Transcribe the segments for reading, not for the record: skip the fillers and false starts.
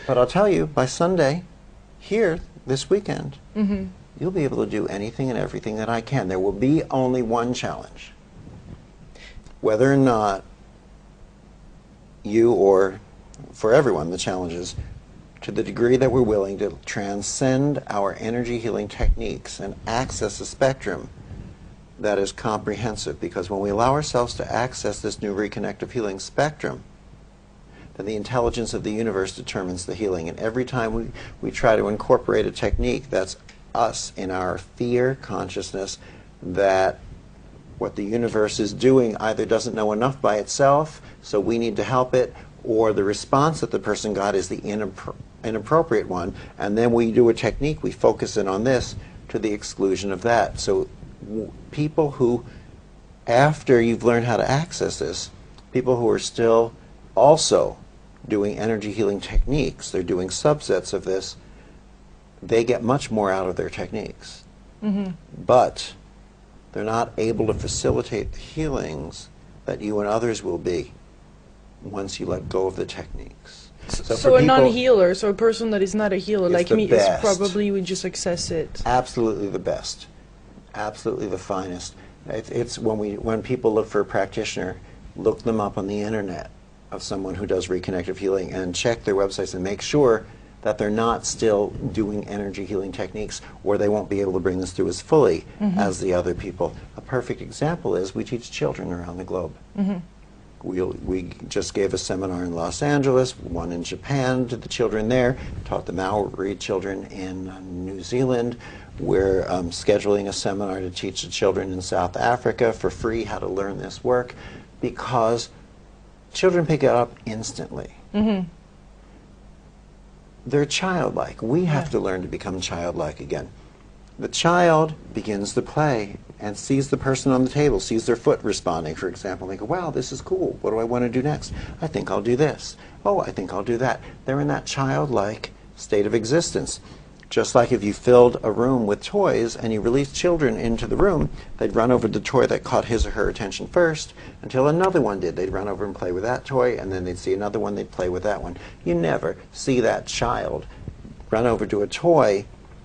But I'll tell you, by Sunday, here, this weekend, Mm-hmm. you'll be able to do anything and everything that I can. There will be only one challenge. Whether or not you, or for everyone, the challenge is to the degree that we're willing to transcend our energy healing techniques and access a spectrum that is comprehensive. Because when we allow ourselves to access this new reconnective healing spectrum, then the intelligence of the universe determines the healing. And every time we try to incorporate a technique, that's us in our fear consciousness that what the universe is doing either doesn't know enough by itself, so we need to help it, or the response that the person got is the inappropriate one, and then we do a technique, we focus in on this to the exclusion of that. So people who, after you've learned how to access this, people who are still also doing energy healing techniques, they're doing subsets of this, they get much more out of their techniques. Mm-hmm. But they're not able to facilitate the healings that you and others will be once you let go of the techniques. So a non-healer, so a person that is not a healer like me, is best. probably would just access it. Absolutely the best. Absolutely the finest. It's when people look for a practitioner, look them up on the internet of someone who does reconnective healing and check their websites and make sure that they're not still doing energy healing techniques, or they won't be able to bring this through as fully as the other people. A perfect example is we teach children around the globe. Mm-hmm. We just gave a seminar in Los Angeles, one in Japan to the children there, taught the Maori children in New Zealand. We're scheduling a seminar to teach the children in South Africa for free how to learn this work, because children pick it up instantly. Mm-hmm. They're childlike. We have to learn to become childlike again. The child begins to play and sees the person on the table, sees their foot responding, for example. They go, wow, this is cool. What do I want to do next? I think I'll do this. Oh, I think I'll do that. They're in that childlike state of existence. Just like if you filled a room with toys and you released children into the room, they'd run over the toy that caught his or her attention first until another one did. They'd run over and play with that toy, and then they'd see another one, they'd play with that one. You never see that child run over to a toy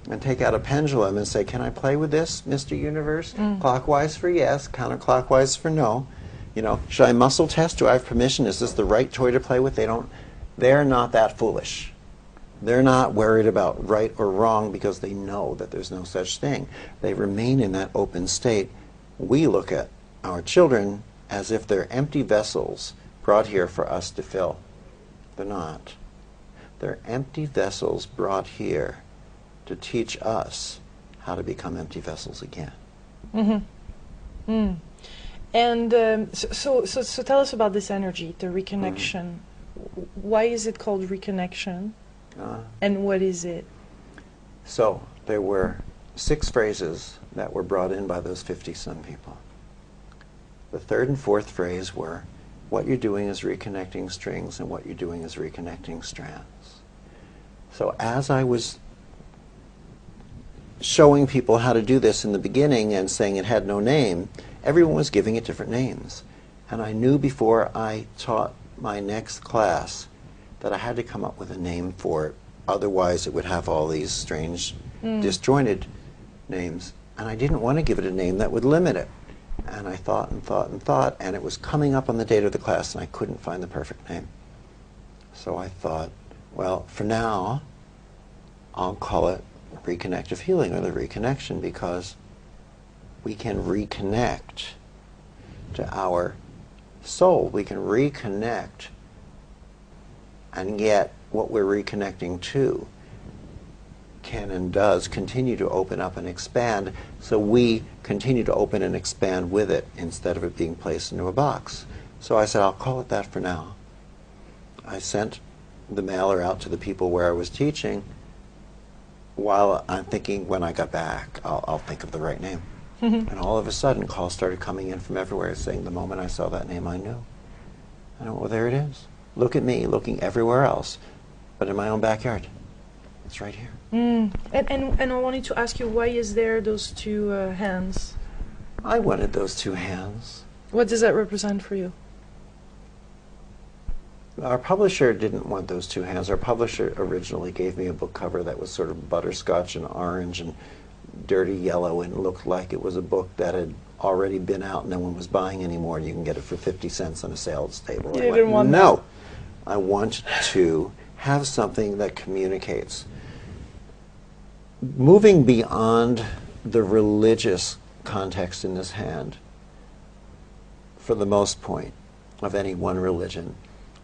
and take out a pendulum and say, can I play with this, Mr. Universe? Clockwise for yes, counterclockwise for no. You know, should I muscle test? Do I have permission? Is this the right toy to play with? They're not that foolish. They're not worried about right or wrong because they know that there's no such thing. They remain in that open state. We look at our children as if they're empty vessels brought here for us to fill. They're not. They're empty vessels brought here to teach us how to become empty vessels again. Mm-hmm. Mm. And so tell us about this energy, the reconnection. Why is it called reconnection? And what is it? So there were 6 phrases that were brought in by those 50-some people. The third and fourth phrase were, what you're doing is reconnecting strings, and what you're doing is reconnecting strands. So as I was showing people how to do this in the beginning and saying it had no name, everyone was giving it different names. And I knew before I taught my next class that I had to come up with a name for it. Otherwise it would have all these strange, disjointed names. And I didn't want to give it a name that would limit it. And I thought and thought and thought, and it was coming up on the date of the class, and I couldn't find the perfect name. So I thought, well, for now, I'll call it reconnective healing, or the reconnection, because we can reconnect to our soul. We can reconnect, and yet what we're reconnecting to can and does continue to open up and expand, so we continue to open and expand with it instead of it being placed into a box. So I said, I'll call it that for now. I sent the mailer out to the people where I was teaching, while I'm thinking, when I got back, I'll think of the right name. And all of a sudden, calls started coming in from everywhere saying, the moment I saw that name, I knew. I know, well, there it is. Look at me, looking everywhere else, but in my own backyard. It's right here. And I wanted to ask you, why is there those 2 hands? I wanted those 2 hands. What does that represent for you? Our publisher didn't want those two hands. Our publisher originally gave me a book cover that was sort of butterscotch and orange and dirty yellow and looked like it was a book that had already been out and no one was buying anymore, and you can get it for 50 cents on a sales table. You didn't want no, I want to have something that communicates. Moving beyond the religious context in this hand, for the most point of any one religion,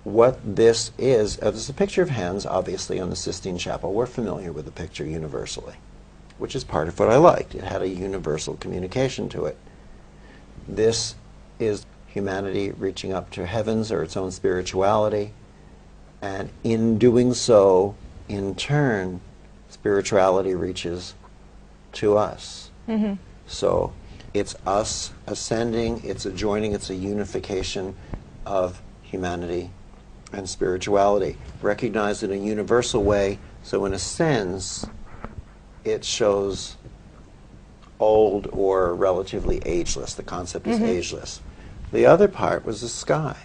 what this is a picture of hands, obviously, on the Sistine Chapel. We're familiar with the picture universally, which is part of what I liked. It had a universal communication to it. This is humanity reaching up to heavens or its own spirituality, and in doing so, in turn, spirituality reaches to us. Mm-hmm. So it's us ascending, it's a joining, it's a unification of humanity and spirituality, recognized in a universal way. So in a sense, it shows old or relatively ageless. The concept is ageless. The other part was the sky.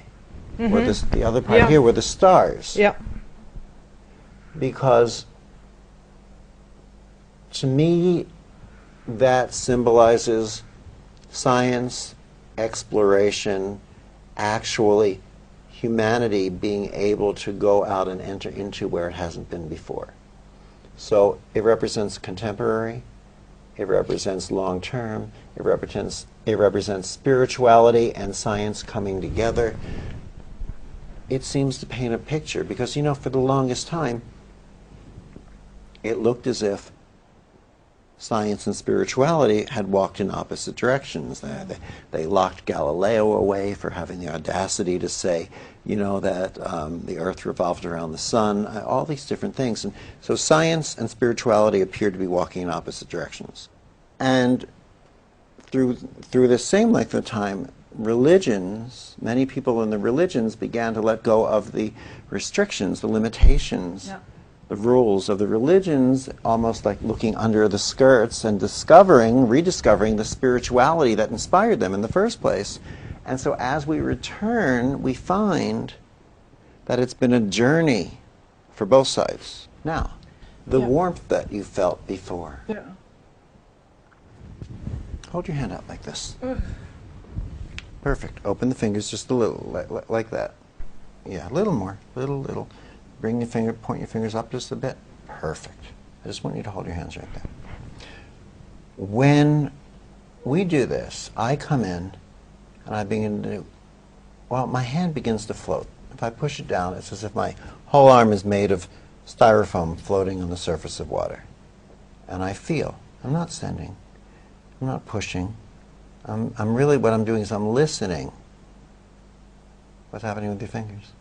Or the other part here were the stars. Yeah. Because to me, that symbolizes science, exploration, actually humanity being able to go out and enter into where it hasn't been before. So it represents contemporary, it represents long-term, it represents spirituality and science coming together. It seems to paint a picture because, you know, for the longest time, it looked as if science and spirituality had walked in opposite directions. They locked Galileo away for having the audacity to say, you know, that the earth revolved around the sun, all these different things. And so science and spirituality appeared to be walking in opposite directions. And through this same length of time, religions, many people in the religions began to let go of the restrictions, the limitations, the rules of the religions, almost like looking under the skirts and rediscovering the spirituality that inspired them in the first place. And so as we return, we find that it's been a journey for both sides. Now, the warmth that you felt before. Yeah. Hold your hand out like this. Perfect. Open the fingers just a little, like that. Yeah, a little more. Little. Bring your finger, point your fingers up just a bit. Perfect. I just want you to hold your hands right there. When we do this, I come in and I begin to, well, my hand begins to float. If I push it down, it's as if my whole arm is made of styrofoam floating on the surface of water. And I feel, I'm not sending, I'm not pushing. I'm really, what I'm doing is I'm listening. What's happening with your fingers?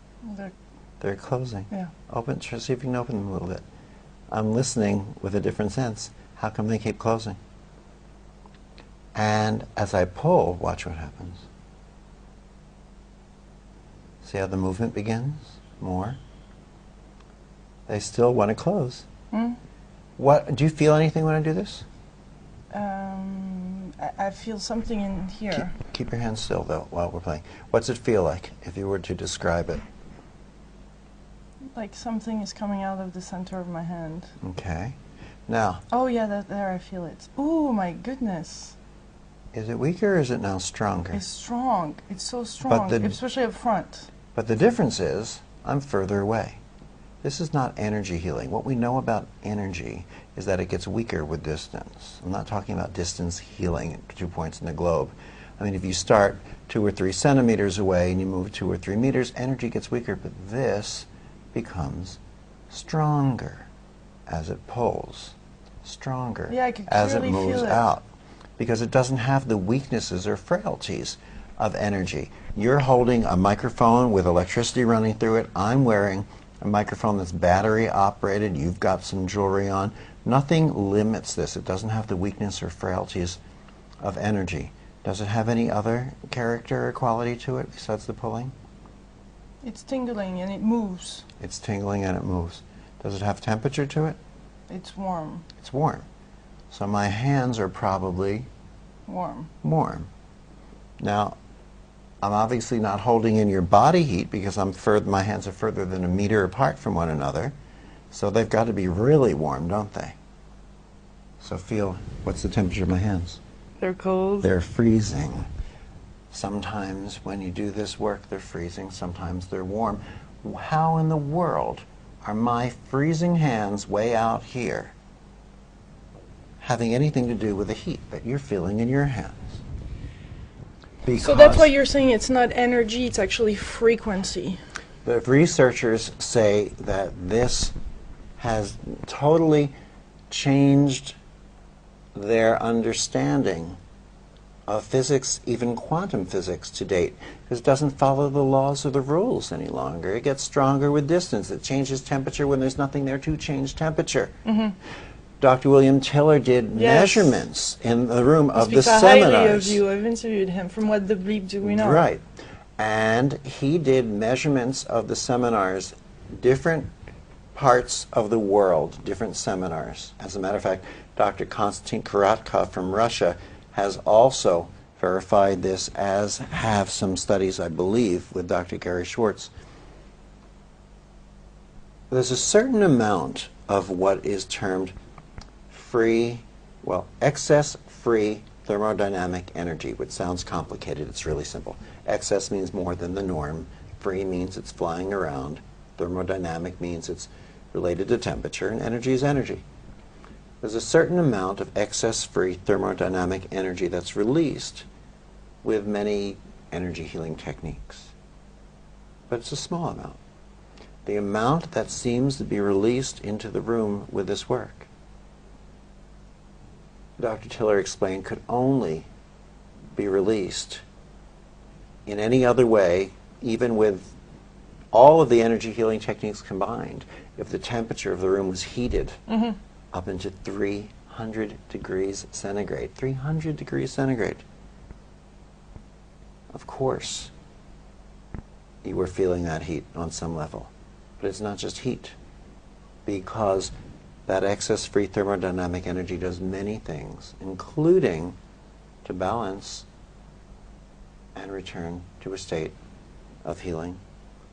They're closing. Yeah. Open, see if you can open them a little bit. I'm listening with a different sense. How come they keep closing? And as I pull, watch what happens. See how the movement begins? More. They still want to close. What, do you feel anything when I do this? I feel something in here. Keep your hands still, though, while we're playing. What's it feel like, if you were to describe it? Like something is coming out of the center of my hand. Okay. Now. Oh yeah, there I feel it. Oh my goodness. Is it weaker or is it now stronger? It's strong. It's so strong, especially up front. But the difference is, I'm further away. This is not energy healing. What we know about energy is that it gets weaker with distance. I'm not talking about distance healing at 2 points in the globe. I mean, if you start 2 or 3 centimeters away and you move 2 or 3 meters, energy gets weaker, but this becomes stronger as it pulls, stronger as it moves out, because it doesn't have the weaknesses or frailties of energy. You're holding a microphone with electricity running through it. I'm wearing a microphone that's battery operated. You've got some jewelry on. Nothing limits this. It doesn't have the weakness or frailties of energy. Does it have any other character or quality to it besides the pulling? It's tingling and it moves. It's tingling and it moves. Does it have temperature to it? It's warm. It's warm. So my hands are probably warm. Warm. Now, I'm obviously not holding in your body heat because my hands are further than a meter apart from one another. So they've got to be really warm, don't they? So feel, what's the temperature of my hands? They're cold. They're freezing. Sometimes when you do this work, they're freezing. Sometimes they're warm. How in the world are my freezing hands way out here having anything to do with the heat that you're feeling in your hands? Because so that's why you're saying it's not energy, it's actually frequency. the researchers say that this has totally changed their understanding of physics, even quantum physics to date, because it doesn't follow the laws or the rules any longer. It gets stronger with distance. It changes temperature when there's nothing there to change temperature. Dr. William Tiller did measurements in the room of the seminars. Highly of you. I've interviewed him. From what degree do we know? Right. And he did measurements of the seminars, different parts of the world, different seminars. As a matter of fact, Dr. Konstantin Korotkov from Russia has also verified this, as have some studies, I believe, with Dr. Gary Schwartz. There's a certain amount of what is termed excess free thermodynamic energy, which sounds complicated. It's really simple. Excess means more than the norm. Free means it's flying around. Thermodynamic means it's related to temperature, and energy is energy. There's a certain amount of excess free thermodynamic energy that's released with many energy healing techniques. But it's a small amount. The amount that seems to be released into the room with this work, Dr. Tiller explained, could only be released in any other way, even with all of the energy healing techniques combined, if the temperature of the room was heated up into 300 degrees centigrade. 300 degrees centigrade. Of course, you were feeling that heat on some level. But it's not just heat, because that excess free thermodynamic energy does many things, including to balance and return to a state of healing,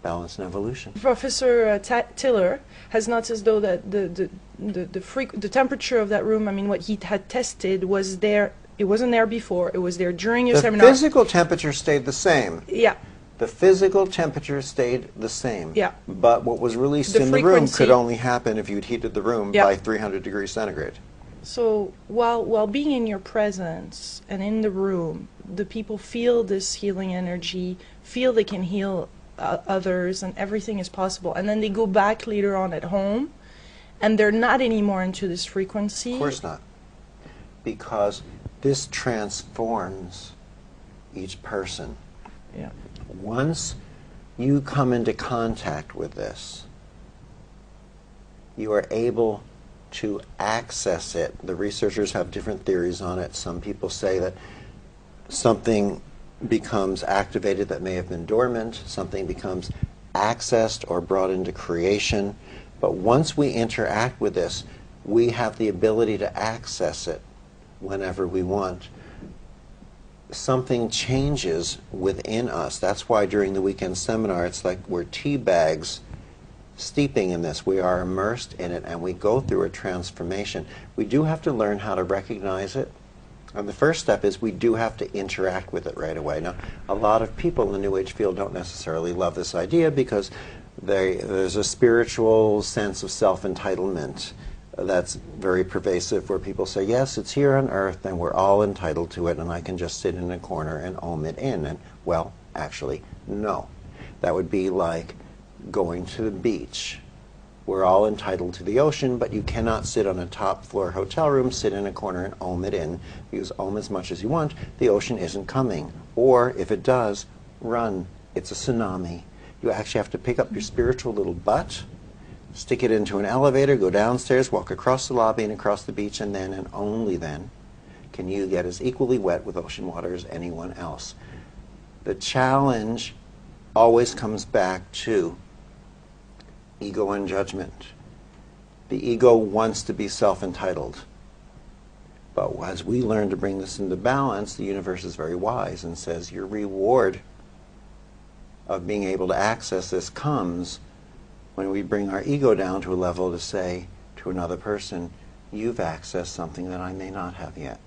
balance, and evolution. Professor Tiller has noticed, though, that the temperature of that room, I mean, what he had tested was there. It wasn't there before. It was there during your seminar. The physical temperature stayed the same. Yeah. The physical temperature stayed the same. Yeah. But what was released The in the room frequency. could only happen if you'd heated the room by 300 degrees centigrade. So while being in your presence and in the room, the people feel this healing energy, feel they can heal others, and everything is possible. And then they go back later on at home, and they're not anymore into this frequency. Of course not. Because this transforms each person. Yeah. Once you come into contact with this, you are able to access it. The researchers have different theories on it. Some people say that something becomes activated that may have been dormant, something becomes accessed or brought into creation. But once we interact with this, we have the ability to access it whenever we want. Something changes within us. That's why during the weekend seminar, it's like we're tea bags steeping in this. We are immersed in it, and we go through a transformation. We do have to learn how to recognize it. And the first step is we do have to interact with it right away. Now, a lot of people in the New Age field don't necessarily love this idea because there's a spiritual sense of self-entitlement that's very pervasive, where people say, yes, it's here on earth and we're all entitled to it, and I can just sit in a corner and ohm it in. And, well, actually, no. That would be like going to the beach. We're all entitled to the ocean, but you cannot sit on a top floor hotel room, sit in a corner and ohm it in, because ohm as much as you want, the ocean isn't coming. Or if it does, run. It's a tsunami. You actually have to pick up your spiritual little butt, stick it into an elevator, go downstairs, walk across the lobby and across the beach, and then and only then can you get as equally wet with ocean water as anyone else. The challenge always comes back to ego and judgment. The ego wants to be self-entitled. But as we learn to bring this into balance, the universe is very wise and says your reward of being able to access this comes when we bring our ego down to a level to say to another person, you've accessed something that I may not have yet.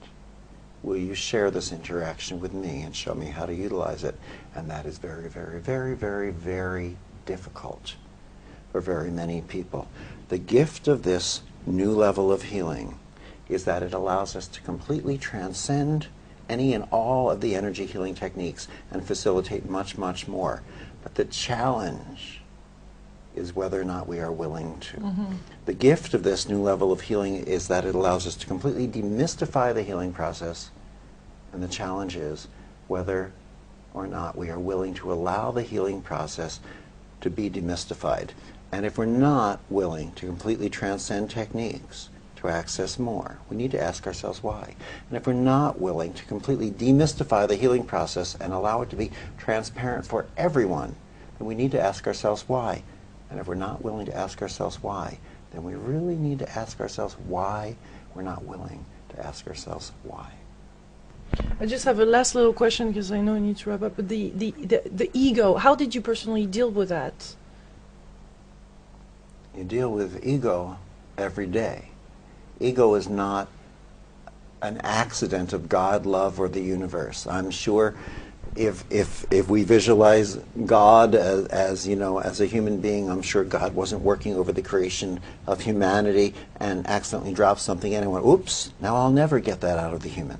Will you share this interaction with me and show me how to utilize it? And that is very, very, very, very, very difficult for very many people. The gift of this new level of healing is that it allows us to completely transcend any and all of the energy healing techniques and facilitate much, much more. But the challenge is whether or not we are willing to. Mm-hmm. The gift of this new level of healing is that it allows us to completely demystify the healing process, and the challenge is whether or not we are willing to allow the healing process to be demystified. And if we're not willing to completely transcend techniques to access more, we need to ask ourselves why. And if we're not willing to completely demystify the healing process and allow it to be transparent for everyone, then we need to ask ourselves why. And if we're not willing to ask ourselves why, then we really need to ask ourselves why we're not willing to ask ourselves why. I just have a last little question because I know I need to wrap up. But the ego, how did you personally deal with that? You deal with ego every day. Ego is not an accident of God, love, or the universe. I'm sure if we visualize God as you know, as a human being, I'm sure God wasn't working over the creation of humanity and accidentally dropped something in and went, oops, now I'll never get that out of the human.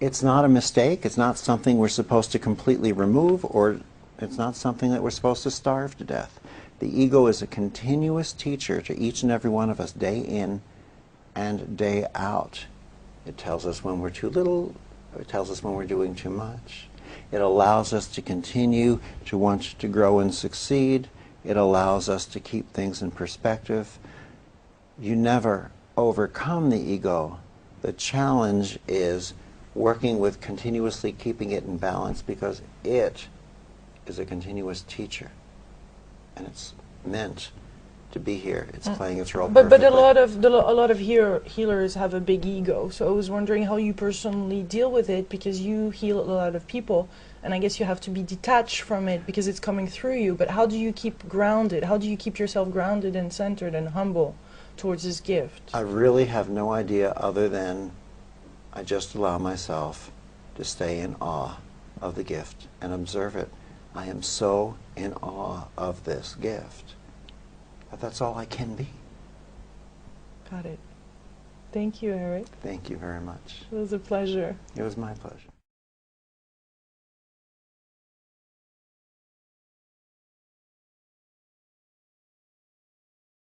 It's not a mistake. It's not something we're supposed to completely remove, or it's not something that we're supposed to starve to death. The ego is a continuous teacher to each and every one of us, day in and day out. It tells us when we're too little. It tells us when we're doing too much. It allows us to continue to want to grow and succeed. It allows us to keep things in perspective. You never overcome the ego. The challenge is working with continuously keeping it in balance, because it is a continuous teacher. And it's meant to be here. It's playing its role But perfectly. a lot of healers have a big ego. So I was wondering how you personally deal with it, because you heal a lot of people, and I guess you have to be detached from it because it's coming through you. But how do you keep grounded? How do you keep yourself grounded and centered and humble towards this gift? I really have no idea, other than I just allow myself to stay in awe of the gift and observe it. I am so in awe of this gift that that's all I can be. Got it. Thank you, Eric. Thank you very much. It was a pleasure. It was my pleasure.